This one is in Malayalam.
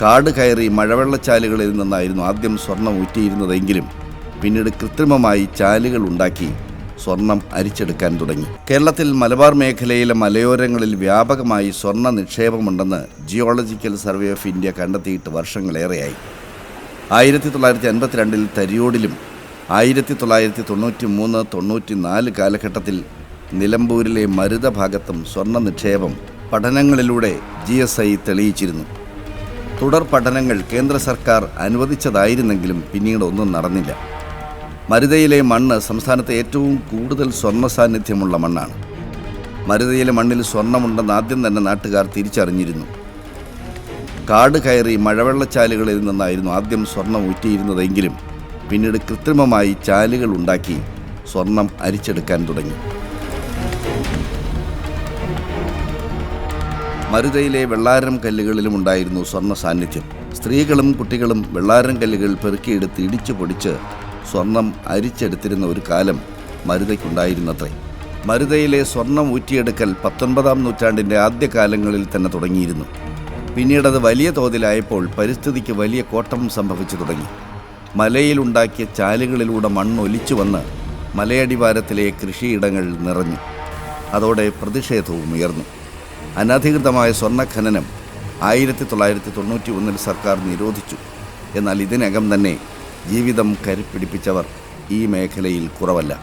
കാട് കയറി മഴവെള്ളച്ചാലുകളിൽ നിന്നായിരുന്നു ആദ്യം സ്വർണം ഊറ്റിയിരുന്നതെങ്കിലും പിന്നീട് കൃത്രിമമായി ചാലുകൾ ഉണ്ടാക്കി സ്വർണം അരിച്ചെടുക്കാൻ തുടങ്ങി. കേരളത്തിൽ മലബാർ മേഖലയിലെ മലയോരങ്ങളിൽ വ്യാപകമായി സ്വർണ്ണ നിക്ഷേപമുണ്ടെന്ന് ജിയോളജിക്കൽ സർവേ ഓഫ് ഇന്ത്യ കണ്ടെത്തിയിട്ട് വർഷങ്ങളേറെയായി. 1952 തരിയോടിലും 1993-94 കാലഘട്ടത്തിൽ നിലമ്പൂരിലെ മരുത ഭാഗത്തും സ്വർണ്ണ നിക്ഷേപം പഠനങ്ങളിലൂടെ GSI തെളിയിച്ചിരുന്നു. തുടർ പഠനങ്ങൾ കേന്ദ്ര സർക്കാർ അനുവദിച്ചതായിരുന്നെങ്കിലും പിന്നീട് ഒന്നും നടന്നില്ല. മരുതയിലെ മണ്ണ് സംസ്ഥാനത്തെ ഏറ്റവും കൂടുതൽ സ്വർണ്ണ സാന്നിധ്യമുള്ള മണ്ണാണ്. മരുതയിലെ മണ്ണിൽ സ്വർണ്ണമുണ്ടെന്ന് ആദ്യം തന്നെ നാട്ടുകാർ തിരിച്ചറിഞ്ഞിരുന്നു. കാട് കയറി മഴവെള്ളച്ചാലുകളിൽ നിന്നായിരുന്നു ആദ്യം സ്വർണം ഊറ്റിയിരുന്നതെങ്കിലും പിന്നീട് കൃത്രിമമായി ചാലുകൾ ഉണ്ടാക്കി സ്വർണം അരിച്ചെടുക്കാൻ തുടങ്ങി. മരുതയിലെ വെള്ളാരം കല്ലുകളിലും ഉണ്ടായിരുന്നു സ്വർണ്ണ സാന്നിധ്യം. സ്ത്രീകളും കുട്ടികളും വെള്ളാരം കല്ലുകൾ പെറുക്കിയെടുത്ത് ഇടിച്ചു പൊടിച്ച് സ്വർണം അരിച്ചെടുത്തിരുന്ന ഒരു കാലം മരുതയ്ക്കുണ്ടായിരുന്നത്രേ. മരുതയിലെ സ്വർണം ഊറ്റിയെടുക്കൽ 19-ാം നൂറ്റാണ്ടിൻ്റെ ആദ്യകാലങ്ങളിൽ തന്നെ തുടങ്ങിയിരുന്നു. പിന്നീടത് വലിയ തോതിലായപ്പോൾ പരിസ്ഥിതിക്ക് വലിയ കോട്ടം സംഭവിച്ചു തുടങ്ങി. മലയിലുണ്ടാക്കിയ ചാലുകളിലൂടെ മണ്ണൊലിച്ചു വന്ന് മലയടിവാരത്തിലെ കൃഷിയിടങ്ങൾ നിറഞ്ഞു. അതോടെ പ്രതിഷേധവും ഉയർന്നു. അനധികൃതമായ സ്വർണ്ണ ഖനനം 1991 സർക്കാർ നിരോധിച്ചു. എന്നാൽ ഇതിനകം തന്നെ ജീവിതം കരുപ്പിടിപ്പിച്ചവർ ഈ മേഖലയിൽ കുറവല്ല.